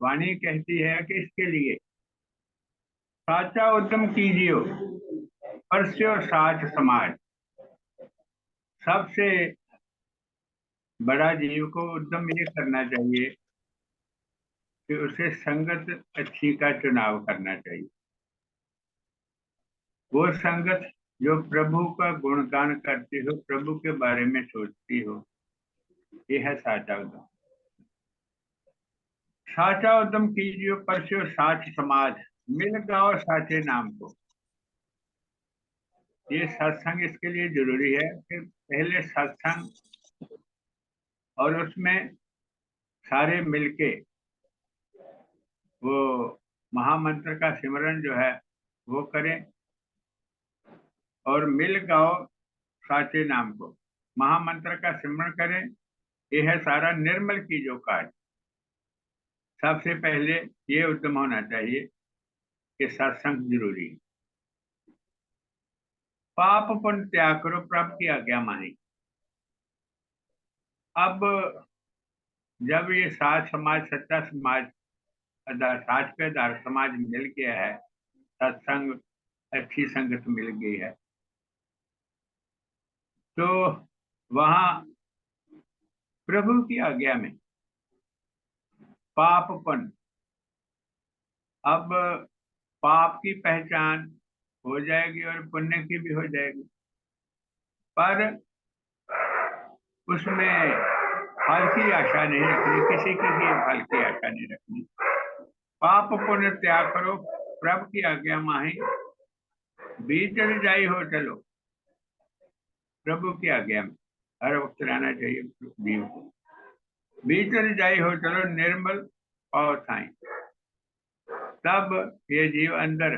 वाणी कहती है कि इसके लिए साचा उद्यम कीजियो, परस्यो साच समाज। सबसे बड़ा जीव को उद्यम ये करना चाहिए कि उसे संगत अच्छी का चुनाव करना चाहिए। वो संगत जो प्रभु का गुणगान करती हो, प्रभु के बारे में सोचती हो, ये है साचा उद्यम। साचा उद्यम कीजिए, परस्यो साच समाज। मिल गाओ साचे नाम को। ये सत्संग इसके लिए जरूरी है कि पहले सत्संग, और उसमें सारे मिलके वो महामंत्र का सिमरन जो है वो करें, और मिल गाओ साचे नाम को, महामंत्र का सिमरन करें। ये है सारा निर्मल की जो कार्य। सबसे पहले ये उद्यम होना चाहिए कि सत्संग जरूरी है। पाप पुण्य त्याग करो, प्रभु की आज्ञा मानी। अब जब ये सात समाज, सच्चा समाज, सात पे आधार समाज मिल गया है, सत्संग, अच्छी संगत मिल गई है, तो वहां प्रभु की आज्ञा में पाप पुण्य, अब पाप की पहचान हो जाएगी और पुण्य की भी हो जाएगी, पर उसमें फल की आशा नहीं रखनी, किसी की भी फल की आशा नहीं रखनी। पाप पुण्य त्याग करो, प्रभु की आज्ञा माही। बीच जाई हो चलो, प्रभु की आज्ञा में हर वक्त रहना चाहिए जीव को। बीच जाई हो चलो, निर्मल और साई। तब ये जीव अंदर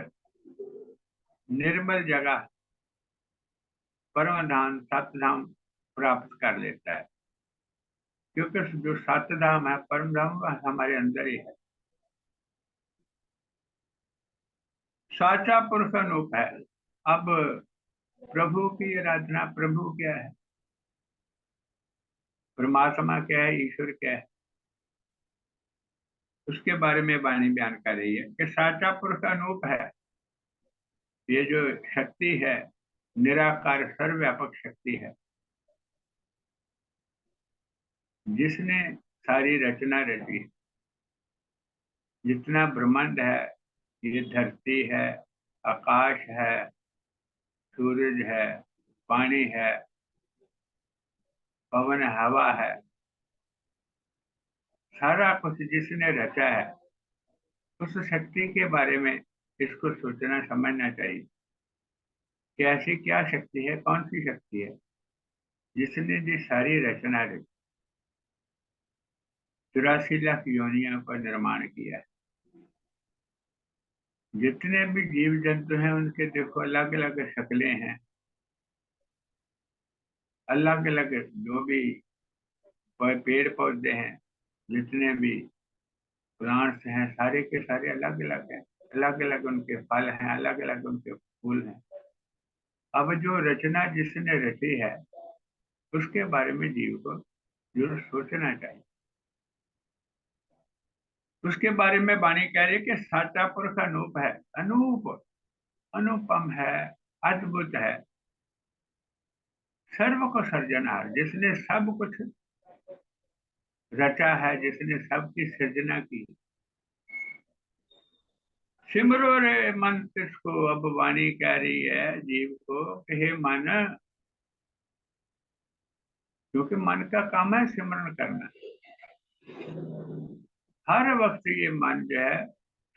निर्मल जगह, परम धाम, सत धाम प्राप्त कर लेता है। क्योंकि जो सत धाम है, परम धाम, वह हमारे अंदर ही है। साचा पुरुष अनूप है। अब प्रभु की आराधना, प्रभु क्या है, परमात्मा क्या है, ईश्वर क्या है, उसके बारे में वाणी बयान कर रही है कि साचा पुरुष अनूप है। ये जो शक्ति है, निराकार सर्वव्यापक शक्ति है, जिसने सारी रचना रची। जितना ब्रह्मांड है, ये धरती है, आकाश है, सूरज है, पानी है, पवन हवा है, सारा कुछ जिसने रचा है, उस शक्ति के बारे में इसको सोचना समझना चाहिए कि ऐसी क्या शक्ति है, कौन सी शक्ति है जिसने ये सारी रचना रची, 84 लाख योनियों का निर्माण किया है। जितने भी जीव जंतु हैं, उनके देखो अलग अलग शक्लें हैं, अलग अलग जो भी पेड़ पौधे हैं, जितने भी प्लांट्स हैं, सारे के सारे अलग अलग हैं। अलग अलग उनके फल हैं, अलग अलग उनके फूल हैं। अब जो रचना जिसने रची है, उसके बारे में जीव को जरूर सोचना चाहिए। उसके बारे में वाणी कह रही है कि साचा पुरुष अनूप है। अनूप, अनुपम है, अद्भुत है, सर्व को सृजनहार, जिसने सब कुछ रचा है, जिसने सबकी सृजना की। सिमरो रे मन को, अब वाणी कह रही है जीव को कि हे मन, क्योंकि मन का काम है सिमरन करना। हर वक्त ये मन जो है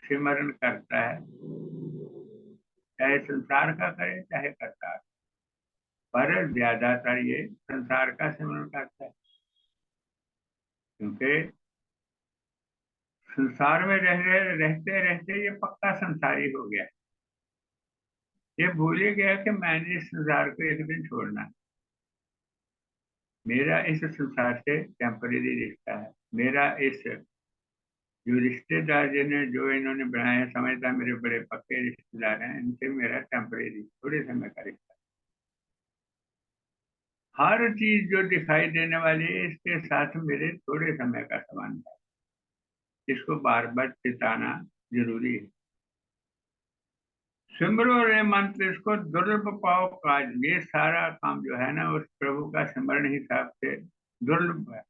सिमरन करता है, चाहे संसार का करे चाहे करता है, पर ज्यादातर ये संसार का सिमरन करता है। क्योंकि संसार में रहते रहते ये पक्का संसारी हो गया। ये भूल ही गया कि मैंने इस संसार को एक दिन छोड़ना है। मेरा इस संसार से टेम्परेरी रिश्ता है। मेरा इस जो रिश्तेदार जिन्हें जो इन्होंने बनाए हैं, समझता मेरे बड़े पक्के रिश्तेदार हैं, इनसे मेरा टेम्परेरी थोड़े समय का रिश्ता। हर चीज जो दिखाई देने वाली है, इसके साथ मेरे थोड़े समय का संबंध है। इसको बार बार चिताना जरूरी है। सिमरो रे मंत्र, इसको दुर्लभ पाओ काज। ये सारा काम जो है ना, उस प्रभु का स्मरण हिसाब से दुर्लभ है।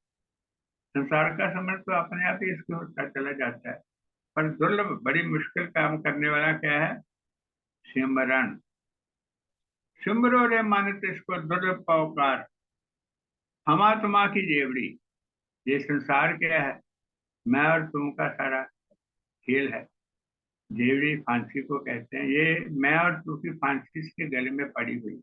संसार का स्मरण तो अपने आप ही इसको होता चला जाता है, पर दुर्लभ, बड़ी मुश्किल काम करने वाला क्या है? सिमरन। सिमरो रे मानत, इसको दुर्लभ पाओ कार। हमा तुमा की जेवड़ी। ये संसार क्या है? मैं और तुम का सारा खेल है। जेवड़ी फांसी को कहते हैं। ये मैं और तू की फांसी इसके गले में पड़ी हुई,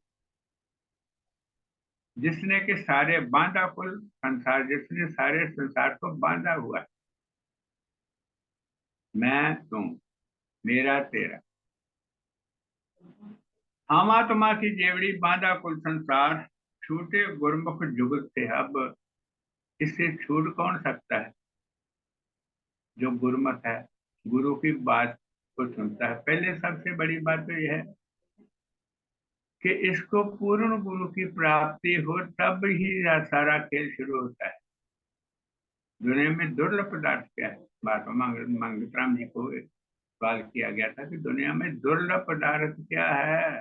जिसने के सारे बांधा कुल संसार, जिसने सारे संसार को बांधा हुआ है। मैं तुम, मेरा तेरा। हामा तुमा की जेवड़ी बांधा कुल संसार, छूटे गुरमुख जुगत से। अब इससे छूट कौन सकता है? जो गुरमुख है, गुरु की बात को सुनता है। पहले सबसे बड़ी बात तो यह है कि इसको पूर्ण गुरु की प्राप्ति हो, तब ही यह सारा खेल शुरू होता है। दुनिया में दुर्लभ पदार्थ क्या है? महात्मा मंगतराम जी को एक सवाल किया गया था कि दुनिया में दुर्लभ पदार्थ क्या है,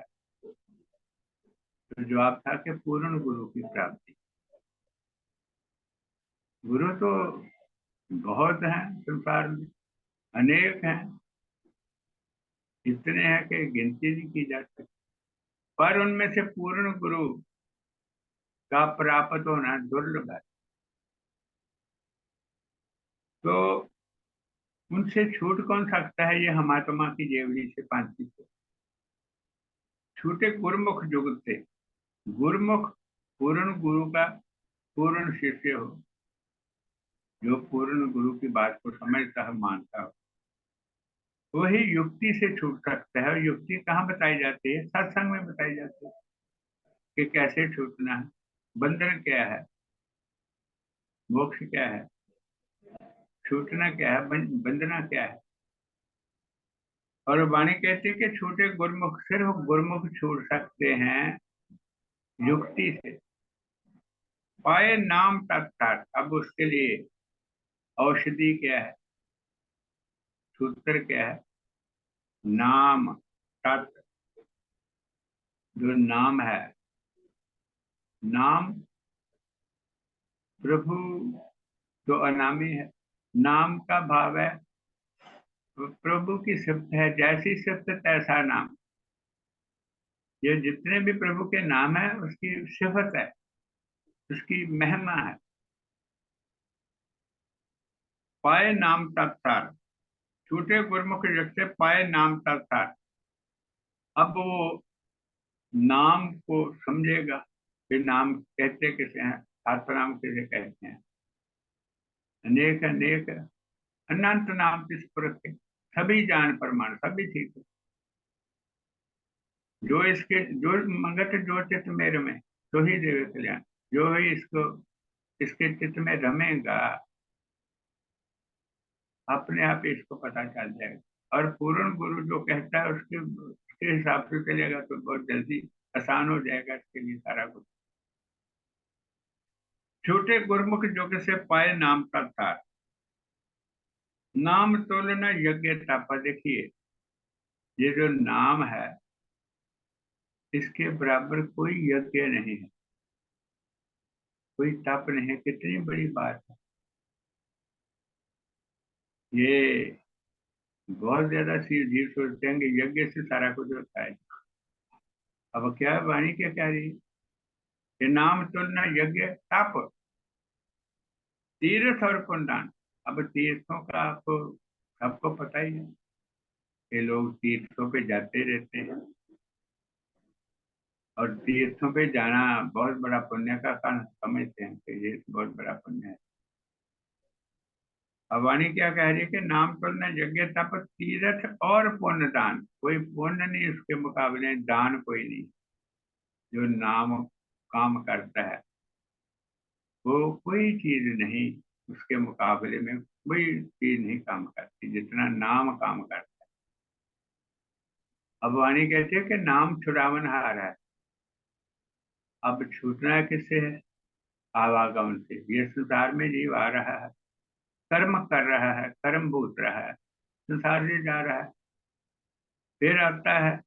तो जवाब था कि पूर्ण गुरु की प्राप्ति। गुरु तो बहुत हैं संसार में, अनेक हैं, इतने हैं कि गिनती नहीं की जा सकती। पर उनमें से पूर्ण गुरु का प्राप्त होना दुर्लभ है। तो उनसे छूट कौन सकता है? ये हमात्मा की जेवड़ी से, फांसी से छूटे गुरुमुख जुगत से। गुरुमुख, पूर्ण गुरु का पूर्ण शिष्य हो, जो पूर्ण गुरु की बात को समझता है, मानता हो, वही युक्ति से छूट सकता है। और युक्ति कहाँ बताई जाती है? सत्संग में बताई जाती है कि कैसे छूटना है, बंधन क्या है, मोक्ष क्या है, छूटना क्या है, बंधना क्या है। और वाणी कहती है कि छोटे गुरमुख, सिर्फ गुरमुख छूट सकते हैं युक्ति से। पाए नाम तत्काल। अब उसके लिए औषधि क्या है, सूत्र क्या है? नाम तत्, जो नाम है। नाम, प्रभु जो अनामी है, नाम का भाव है प्रभु की सिफत है। जैसी सिफत तैसा नाम। ये जितने भी प्रभु के नाम है, उसकी सिफत है, उसकी महिमा है। पाए नाम तत्सार, छूटे गुरमुख जग से पाए नाम तत्सार। अब वो नाम को समझेगा कि नाम कहते किसे हैं, आत्मनाम किसे कहते हैं। अनेक अनेक अनंत नाम किस पुरुष के, सभी जान प्रमाण, सभी ठीक है। जो इसके, जो मंगत जो चित्त में रमे, तो ही देव कल्याण। जो ही इसको, इसके चित्त में रमेगा, अपने आप ही इसको पता चल जाएगा। और पूर्ण गुरु जो कहता है, उसके हिसाब से चलेगा तो बहुत जल्दी आसान हो जाएगा इसके लिए सारा कुछ। छोटे गुरमुख जोग से पाए नाम का सार। नाम तोलना यज्ञ तप। देखिए, ये जो नाम है, इसके बराबर कोई यज्ञ नहीं है, कोई तप नहीं है। कितनी बड़ी बात है ये। बहुत ज्यादा जीव सोचते हैं कि यज्ञ से सारा कुछ होता है। अब क्या वाणी क्या कह रही है? ये नाम तुलना यज्ञ तप, तीर्थ और पुण्यदान। अब तीर्थों का आपको सबको पता ही है कि लोग तीर्थों पे जाते रहते हैं, और तीर्थों पे जाना बहुत बड़ा पुण्य का कारण समझते हैं कि ये बहुत बड़ा पुण्य है। अब वाणी क्या कह रही है कि नाम तुलना यज्ञ तप तीर्थ और पुण्य दान। कोई पुण्य नहीं उसके मुकाबले, दान कोई नहीं। जो नाम काम करता है, वो कोई चीज नहीं उसके मुकाबले में, कोई चीज नहीं काम करती जितना नाम काम करता है। अब वाणी कहती है कि नाम छुड़ावन हार है। अब छूटना किससे है? आवागमन से। ये संसार में जीव आ रहा है, कर्म कर रहा है, कर्म भूत रहा है, संसार से जा रहा है, फिर आता है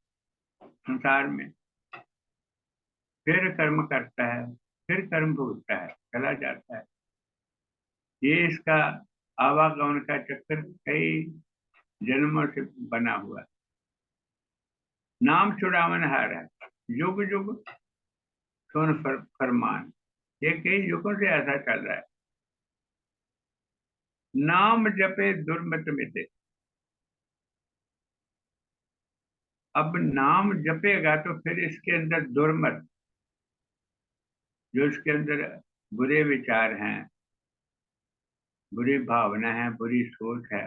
संसार में, फिर कर्म करता है, फिर कर्म भोगता है, चला जाता है। ये इसका आवागमन का चक्कर कई जन्मों से बना हुआ है। नाम छुड़ावन हार है, युग युग सुन फरमान, ये कई युगों से ऐसा चल रहा है। नाम जपे दुर्मत मिटे, अब नाम जपेगा तो फिर इसके अंदर दुर्मत, जो इसके अंदर बुरे विचार हैं, बुरी भावना है, बुरी सोच है,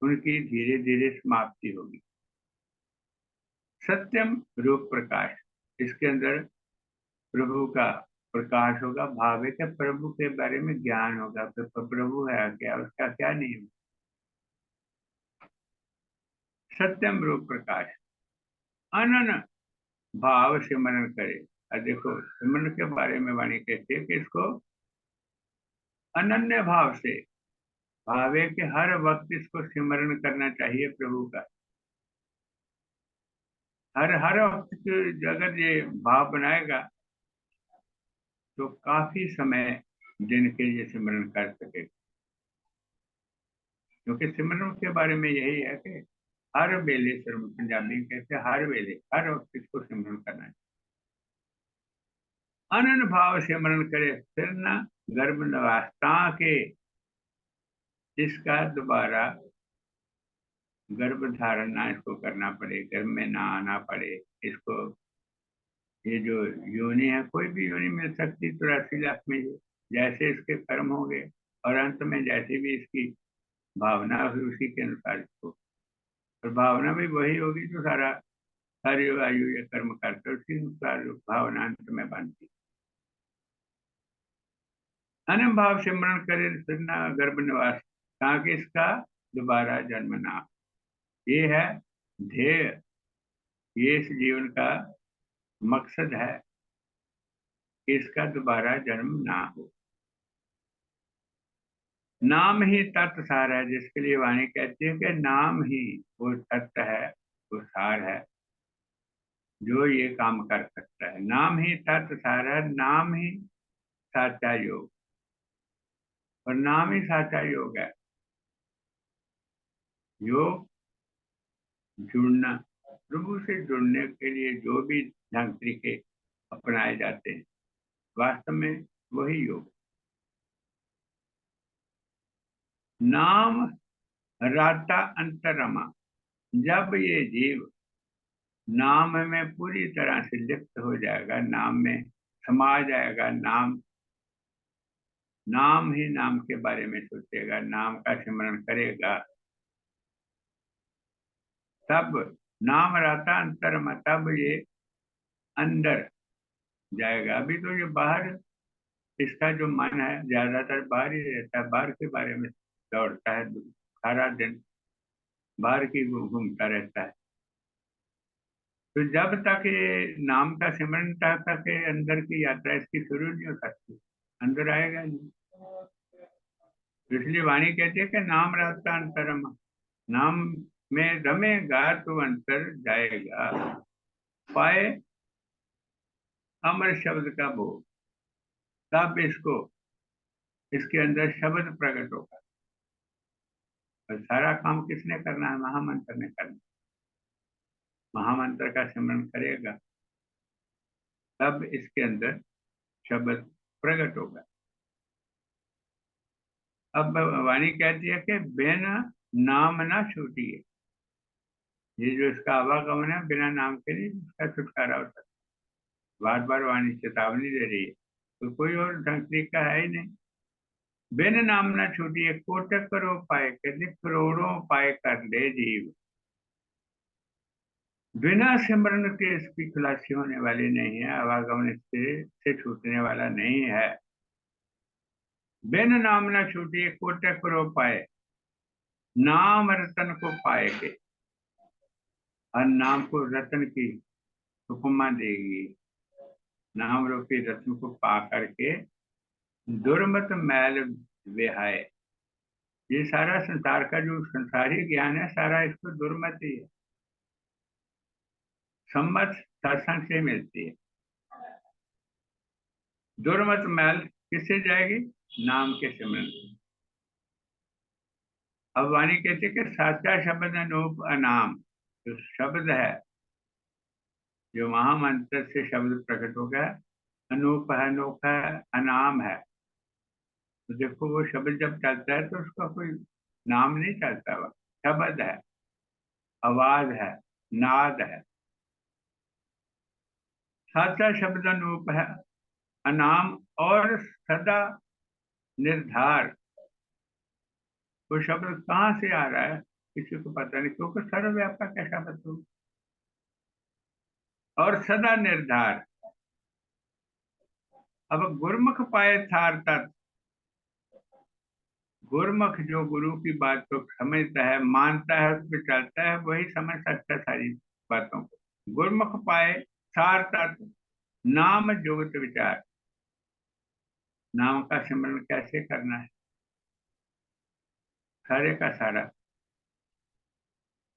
उनकी धीरे धीरे समाप्ति होगी। सत्यम रूप प्रकाश, इसके अंदर प्रभु का प्रकाश होगा, भाव है कि प्रभु के बारे में ज्ञान होगा, प्रभु है क्या, उसका क्या नियम। सत्यम रूप प्रकाश, अनन भाव सिमरन करे। और देखो सिमरन के बारे में वाणी कहती है कि इसको अनन्य भाव से, भाव है कि हर वक्त इसको सिमरन करना चाहिए प्रभु का। हर हर वक्त अगर ये भाव बनाएगा तो काफी समय दिन के लिए सिमरन कर सके, क्योंकि सिमरन के बारे में यही है कि हर वेले, पंजाबी में कहते हैं हर वेले, हर वक्त इसको सिमरन करना है। अनन भाव सिमरन करे फिर न गर्भ निवासता के, इसका दोबारा गर्भ धारण ना इसको करना पड़े, गर्भ में ना आना पड़े इसको। ये जो योनि है, कोई भी योनि मिल सकती 83 लाख में, जैसे इसके कर्म होंगे और अंत में जैसे भी इसकी भावना हुई उसी के अनुसार इसको, और भावना भी वही होगी जो सारा सारी आयु ये कर्म करते, उसी अनुसार भावना अंत में बनती। अनम भाव सिमरन करे फिर न गर्भ निवास, ताकि इसका दोबारा जन्म ना हो। ये है ध्येय, ये इस जीवन का मकसद है कि इसका दोबारा जन्म ना हो। नाम ही तत्व सार है, जिसके लिए वाणी कहती है कि नाम ही वो तत्व है, वो सार है जो ये काम कर सकता है। नाम ही तत्व सार है, नाम ही साचा योग, और नाम ही साचा योग है। योग जुड़ना, प्रभु से जुड़ने के लिए जो भी ढंग तरीके अपनाए जाते हैं, वास्तव में वही योग। नाम राता अंतरमा, जब ये जीव नाम में पूरी तरह से लिप्त हो जाएगा, नाम में समा जाएगा, नाम नाम ही नाम के बारे में सोचेगा, नाम का सिमरन करेगा, तब नाम रहता अंतर में, तब ये अंदर जाएगा। अभी तो ये बाहर, इसका जो मन है ज्यादातर बाहर ही रहता है, बाहर के बारे में दौड़ता है, सारा दिन बाहर की घूमता रहता है। तो जब तक ये नाम का सिमरन, तब तक ये अंदर की यात्रा इसकी शुरू नहीं हो सकती, अंदर आएगा नहीं। तो इसलिए वाणी कहती है कि नाम रहता अंतरम, नाम में रमेगा तो अंतर जाएगा, पाए अमर शब्द का भोग, तब इसको इसके अंदर शब्द प्रकट होगा। और सारा काम किसने करना है? महामंत्र ने करना। महामंत्र का सिमरन करेगा तब इसके अंदर शब्द प्रकट होगा। अब वाणी कहती है कि बिना नाम ना छूटिए, ये जो इसका आवागमन है बिना नाम के लिए इसका छुटकारा हो सकता है। बार बार वाणी चेतावनी दे रही है, तो कोई और ढंग तरीका है ही नहीं। बिन नाम न छूटिए, कोटक करो पाए, कहते करोड़ों पाए कर ले जीव, बिना सिमरन के इसकी खलासी होने वाली नहीं है, आवागमन से छूटने वाला नहीं है। बिन नाम न छूटिए, कोटक करो पाए, नाम रतन को पाए के, और नाम को रतन की उपमा देगी। नाम रूपी रत्न को पा करके दुर्मत मैल विहाय, ये सारा संसार का जो संसारी ज्ञान है सारा इसको दुर्मत ही है। सम्मत सत्संग से मिलती है। दुर्मत मैल किससे जाएगी? नाम के सिमरन से। अब वाणी कहते हैं कि साचा शब्द अनूप अनाम, जो शब्द है, जो महामंत्र से शब्द प्रकट हो गया, अनूप है, अनोखा है, अनाम है। तो देखो वो शब्द जब चलता है तो उसका कोई नाम नहीं चलता, वह शब्द है, आवाज है, नाद है। साचा शब्द अनूप है, अनाम और सदा निर्धार। वो शब्द कहाँ से आ रहा है किसी को पता नहीं, क्योंकि सर्वव्यापक है शब्द तो। और सदा निर्धार। अब गुरमुख पाए थार तत्, गुरमुख जो गुरु की बात को समझता है, मानता है, उस पर चलता है, वही समझ सकता है सारी बातों को। गुरमुख पाए सार तत्, नाम जुगत विचार। नाम का सिमरन कैसे करना है, सारे का सारा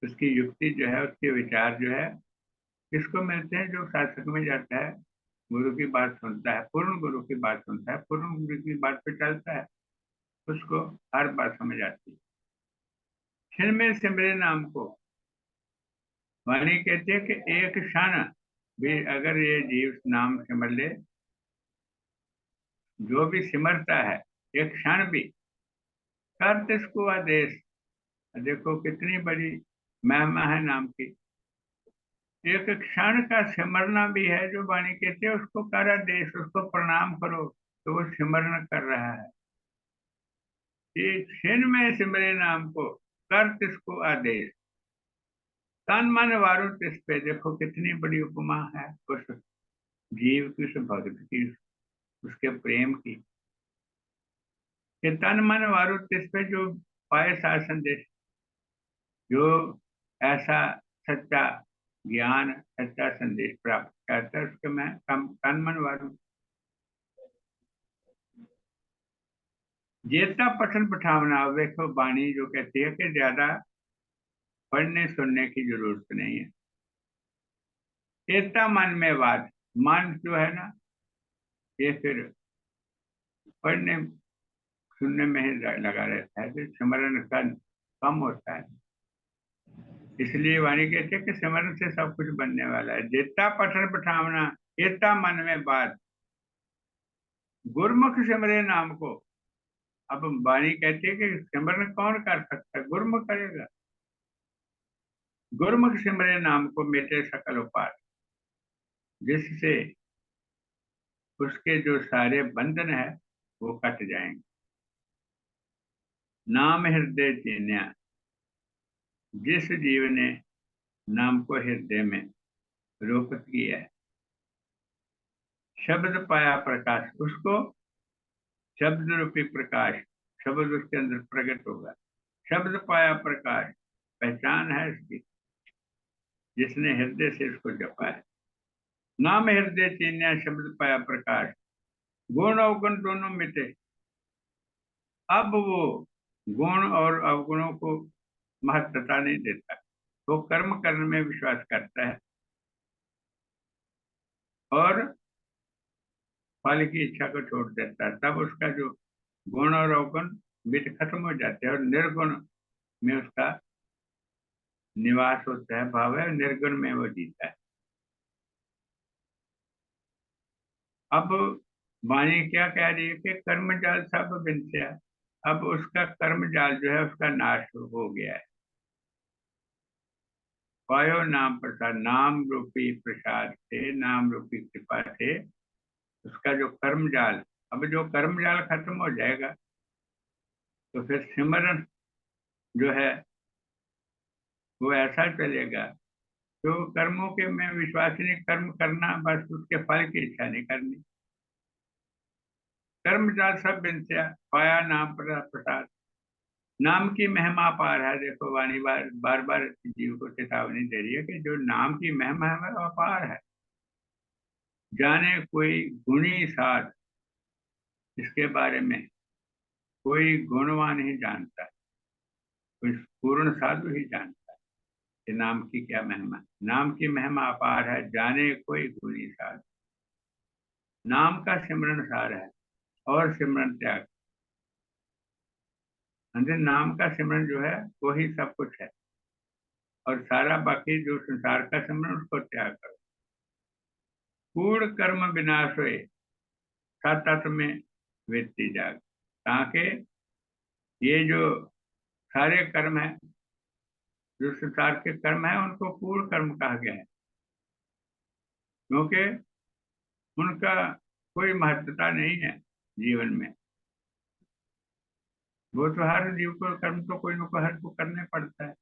उसकी युक्ति जो है, उसके विचार जो है, किसको मिलते हैं? जो शास्त्र में जाता है, गुरु की बात सुनता है, पूर्ण गुरु की बात सुनता है, पूर्ण गुरु की बात पे चलता है, उसको हर बात समझ आती है। क्षण में सिमरे नाम को। वाणी कहते हैं कि एक क्षण भी अगर ये जीव नाम सिमर ले, जो भी सिमरता है, एक क्षण भी, कर इसको आदेश। देखो कितनी बड़ी महिमा है नाम की। एक क्षण का सिमरना भी है, जो वाणी कहते हैं उसको कर आदेश, उसको प्रणाम करो, तो वो सिमरन कर रहा है। ये क्षण में सिमरे नाम को, कर तिसको आदेश। तन मन वारु तिस पे, देखो कितनी बड़ी उपमा है उस जीव की, उस भक्त की, उसके प्रेम की, कि तन मन वारु तिस पे, जो पाए सात संदेश, जो ऐसा सच्चा ज्ञान, सच्चा संदेश प्राप्त करता है, उसके मैं तन मन वारु। जेता पठन पठावना। अब देखो वाणी जो कहती है कि ज्यादा पढ़ने सुनने की जरूरत नहीं है। एता मन में बात, मन जो है ना, ये फिर पढ़ने सुनने में ही लगा रहता है, तो स्मरण का कम होता है। इसलिए वाणी कहते हैं कि स्मरण से सब कुछ बनने वाला है। जेता पठन पठावना, एता मन में बात, गुरमुख सिमरे नाम को। अब वाणी कहती है कि सिमरन कौन कर सकता है? गुरमुख करेगा। गुरमुख सिमरे नाम को मिटे सकल उपाय, जिससे उसके जो सारे बंधन है वो कट जाएंगे। नाम हृदय चीन्या, जिस जीव ने नाम को हृदय में रोपित किया है, शब्द पाया प्रकाश, उसको शब्द रूपी प्रकाश, शब्द उसके अंदर प्रकट होगा। शब्द पाया प्रकाश, पहचान है इसकी, जिसने हृदय से इसको जपा है। नाम हृदय चीन्या, शब्द पाया प्रकाश, गुण अवगुण दोनों मिटे। अब वो गुण और अवगुणों को महत्वता नहीं देता, वो कर्म करने में विश्वास करता है और फल की इच्छा को छोड़ देता है। तब उसका जो गुण और अवगुण मिट खत्म हो जाते हैं और निर्गुण में उसका निवास होता है, भाव है, निर्गुण में वो जीता है। अब वाणी क्या कह रही है कि कर्म जाल सब विंध्या। अब उसका कर्म जाल जो है उसका नाश हो गया है। पायो नाम प्रसाद, नाम रूपी प्रसाद से, नाम रूपी कृपा से उसका जो कर्म जाल, अब जो कर्म जाल खत्म हो जाएगा, तो फिर सिमरन जो है वो ऐसा चलेगा। तो कर्मों के में विश्वास नहीं, कर्म करना, बस उसके फल की इच्छा नहीं करनी। कर्म जाल सब विंध्या, पाया नाम प्रसाद। नाम की महिमा अपार है। देखो वाणी बार बार बार जीव को चेतावनी दे रही है कि जो नाम की महिमा है वो अपार है। जाने कोई गुणी साध, इसके बारे में कोई गुणवान ही जानता है। कोई पूर्ण साधु ही जानता है कि नाम की क्या महिमा है। नाम की महिमा अपार है, जाने कोई गुणी साध। नाम का सिमरन सार है और सिमरन त्याग। अंदर नाम का सिमरन जो है वही सब कुछ है, और सारा बाकी जो संसार का सिमरन उसको त्याग करो। कूढ़ कर्म विनाश होए, सतत में वृत्ति जाग। ताकि ये जो सारे कर्म है, जो संसार के कर्म है, उनको कूढ़ कर्म कहा गया है, क्योंकि उनका कोई महत्वता नहीं है जीवन में। वो तो हर जीव को कर्म तो कोई न कोई हर को करने पड़ता है।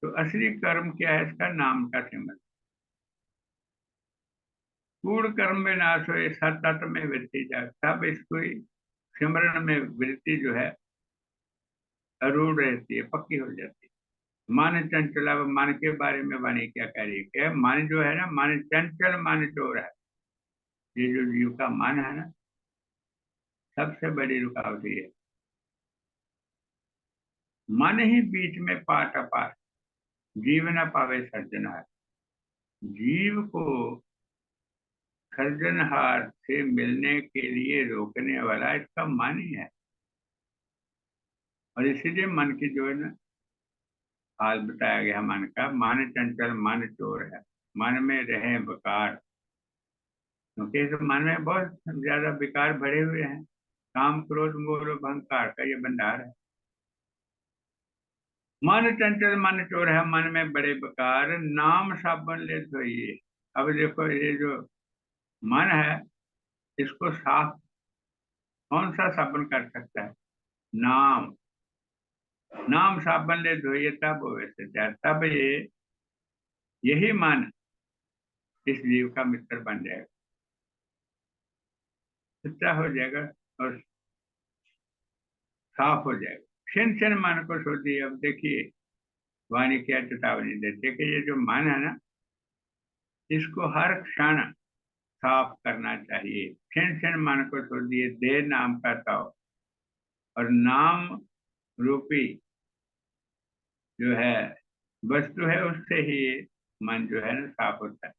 तो असली कर्म क्या है? इसका नाम का सिमरन। कूढ़ कर्म में नाश होए, सतत में वृत्ति जाग। तब इसको सिमरन में वृत्ति जो है अरूढ़ रहती है, पक्की हो जाती है। मन चंचला, मन के बारे में वाणी क्या कह रही है? क्या मन जो है ना, मन चंचल, मन चोर है। ये जो जीव का मन है ना, सबसे बड़ी रुकावट ये है। मन ही बीच में पाट अपार, जीव न पावे सर्जनहार। जीव को सर्जनहार से मिलने के लिए रोकने वाला इसका मन ही है। और इसीलिए मन की जो है ना, हाल बताया गया मन का। मन चंचल, मन चोर है, मन में रहे विकार। क्योंकि इस मन में बहुत ज्यादा विकार भरे हुए हैं। काम क्रोध मोह लोभ अहंकार का ये भंडार है। मन चंचल मन चोर है, मन में बड़े विकार, नाम साबन ले धोइए। अब देखो, ये जो मन है, इसको साफ कौन सा साबन कर सकता है? नाम। नाम साबन ले धोइए तब वो वैसे तैयार। तब यही मन इस जीव का मित्र बन जाएगा, सच्चा हो जाएगा और साफ हो जाएगा। क्षण क्षण मन को सोचिए। अब देखिए वाणी क्या चेतावनी देती है कि ये जो मन है ना, इसको हर क्षण साफ करना चाहिए। क्षण क्षण मन को सोचिए, दे नाम का ताव। और नाम रूपी जो है वस्तु है, उससे ही ये मन जो है ना साफ होता है।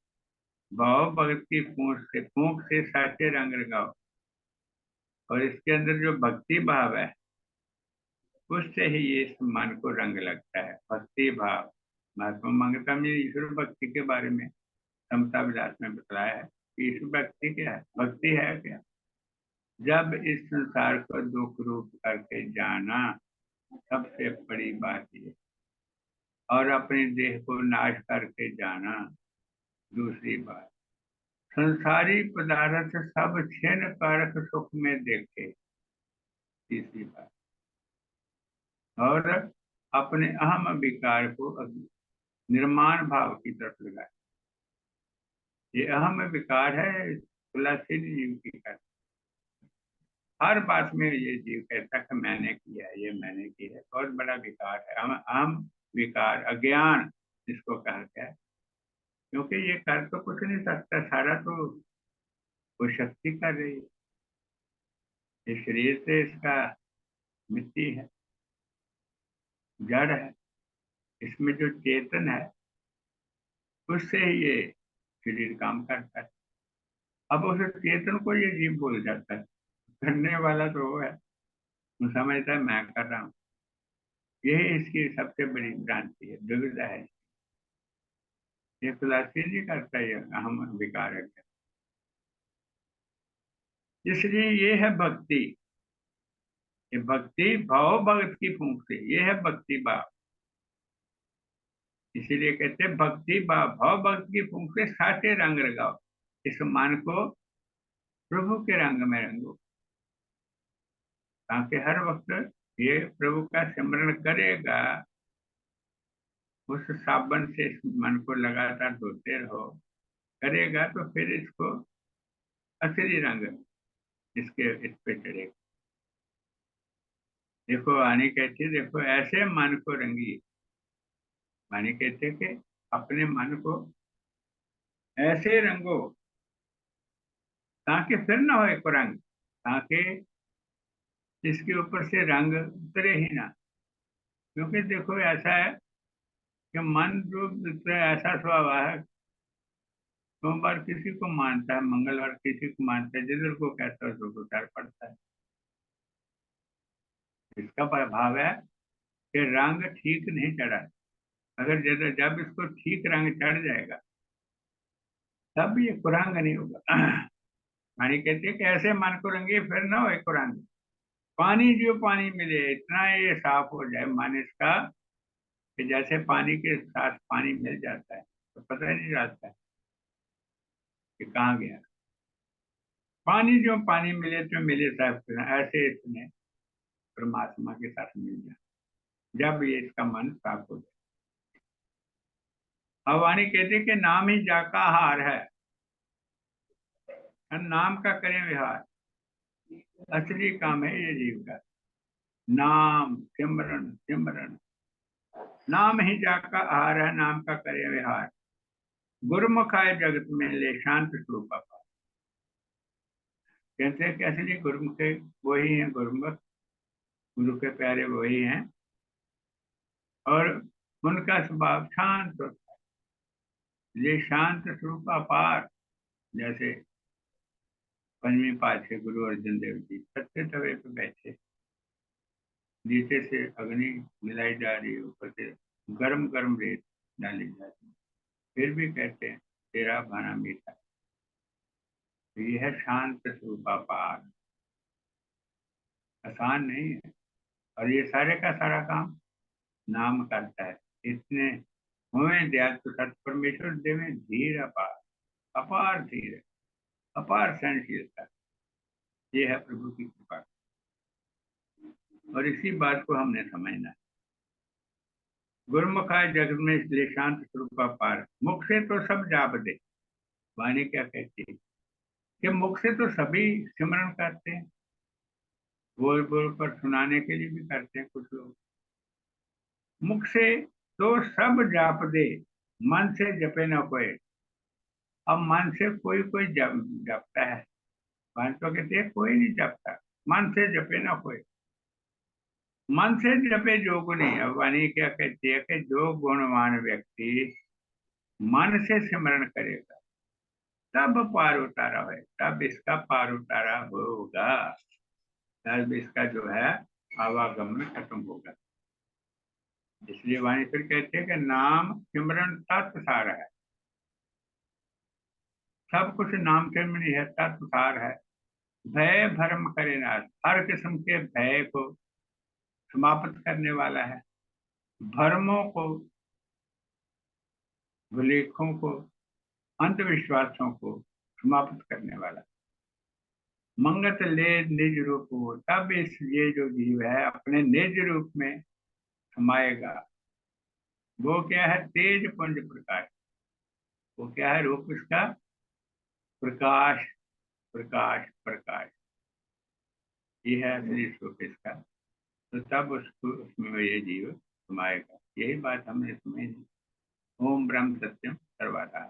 भाव भगत की फूंक से साचे रंग लगाओ। और इसके अंदर जो भक्ति भाव है, उससे ही ये इस मन को रंग लगता है। भक्ति भाव। महात्मा मंगता में ईश्वर भक्ति के बारे में समता विलास में बताया है कि ईश्वर भक्ति क्या है, भक्ति है क्या? जब इस संसार को दुख रूप करके जाना, सबसे बड़ी बात ये। और अपने देह को नाश करके जाना, दूसरी बात। संसारी पदार्थ सब क्षण कारक सुख में देखे, तीसरी बात। और अपने अहम विकार को निर्माण भाव की तरफ लगाए। ये अहम विकार है तुलसीन जीव की कर। हर बात में ये जीव कहता है कि मैंने किया है, ये मैंने किया है। बहुत बड़ा विकार है, अहम अहम विकार, अज्ञान जिसको कहते हैं। क्योंकि ये कर तो कुछ नहीं सकता, सारा तो वो शक्ति कर रही है। इस शरीर से इसका मिट्टी है, जड़ है। इसमें जो चेतन है, उससे ही ये शरीर काम करता है। अब उस चेतन को ये जीव भूल जाता है। करने वाला तो वो है, वो समझता है मैं कर रहा हूँ। यही इसकी सबसे बड़ी भ्रांति है, दुविधा है। ये तुलसी जी करता है, अहम विकार है। इसलिए ये है भक्ति। ये भक्ति भाव भगत की फूंक से, ये है भक्ति भाव। इसीलिए कहते हैं भक्ति भाव, भाव भक्त की फूंक से साचे रंग लगाओ। इस मन को प्रभु के रंग में रंगो, ताकि हर वक्त ये प्रभु का सिमरन करेगा। उस साबन से इस मन को लगातार धोते रहो, करेगा तो फिर इसको असली रंग इसके इस पे चढ़ेगा। देखो वाणी कहती है, देखो ऐसे मन को रंगी। वाणी कहते हैं कि अपने मन को ऐसे रंगो ताकि फिर ना हो एक रंग, ताकि इसके ऊपर से रंग उतरे ही ना। क्योंकि देखो ऐसा है कि मन जो ऐसा स्वभाव है, सोमवार किसी को मानता है, मंगलवार किसी को मानता है, जिधर को कहता है उधर को उतार पड़ता है। इसका प्रभाव है कि रंग ठीक नहीं चढ़ा है। अगर जब जब इसको ठीक रंग चढ़ जाएगा तब ये कुरंग नहीं होगा। पानी कहते हैं कि ऐसे मन को रंगे फिर ना हो कुरंग। पानी जो पानी मिले इतना ये साफ हो जाए मन इसका, कि जैसे पानी के साथ पानी मिल जाता है तो पता ही नहीं चलता है कि कहाँ गया। पानी जो पानी मिले तो मिले साहब, ऐसे इसमें परमात्मा के साथ मिल जाए जब ये इसका मन साफ हो जाए। भवानी कहते कि नाम ही जाका हार है, और नाम का करें विहार। असली काम है ये जीव का, नाम सिमरन सिमरन। नाम ही जाका आहार है, नाम का करे विहार। गुरुमुख आए जगत में ले शांत स्वरूप पार। कहते हैं कि असली गुरुमुख वही है, गुरुमुख गुरु के प्यारे वही हैं, और उनका स्वभाव शांत होता है। ये शांत स्वरूप अपार। जैसे पंचवीं पातशाही गुरु अर्जन देव जी सत्य तवे पे बैठे, नीचे से अग्नि मिलाई जा रही है, ऊपर से गर्म गर्म रेत डाली जा रही है, फिर भी कहते हैं तेरा भाना मीठा। तो यह है शांत स्वरूप अपार। आसान नहीं है, और ये सारे का सारा काम नाम करता है। इतने हुए दया तो सत परमेश्वर देवे धीर अपार। अपार धीर, अपार सहनशीलता, ये है प्रभु की कृपा। और इसी बात को हमने समझना है। गुरुमुख आए जगत में इसलिए शांत स्वरूप अपार। मुख से तो सब जाप दे। वाणी क्या कहती है कि मुख से तो सभी सिमरन करते हैं, बोल बोल कर सुनाने के लिए भी करते हैं कुछ लोग। मुख से तो सब जाप दे, मन से जपे न कोई। अब मन से कोई कोई जपता है, मन तो कहते हैं कोई नहीं जपता। मन से जपे न कोई, मन से जपे जो गुणी। अब वाणी क्या कहती है कि जो गुणवान व्यक्ति मन से सिमरण करेगा तब पार उतारा है, तब इसका पार उतारा होगा, तब इसका जो है आवागमन खत्म होगा। इसलिए वाणी फिर कहते हैं कि नाम सिमरन तत्व सार है। सब कुछ नाम सिमरन ही है, तत्व सार है। भय भरम करे नाश, हर किस्म के भय को समाप्त करने वाला है। भरमों को, भुलेखों को, अंधविश्वासों को समाप्त करने वाला। मंगत ले निज रूप हो, तब इस ये जो जीव है अपने निज रूप में समाएगा। वो क्या है? तेज पुंज प्रकाश। वो क्या है रूप इसका? प्रकाश, प्रकाश प्रकाश। ये है असली स्वरूप इसका। तो तब उसको उसमें ये जीव समाएगा। यही बात हमने समझी। ओम ब्रह्म सत्यम सर्वदा।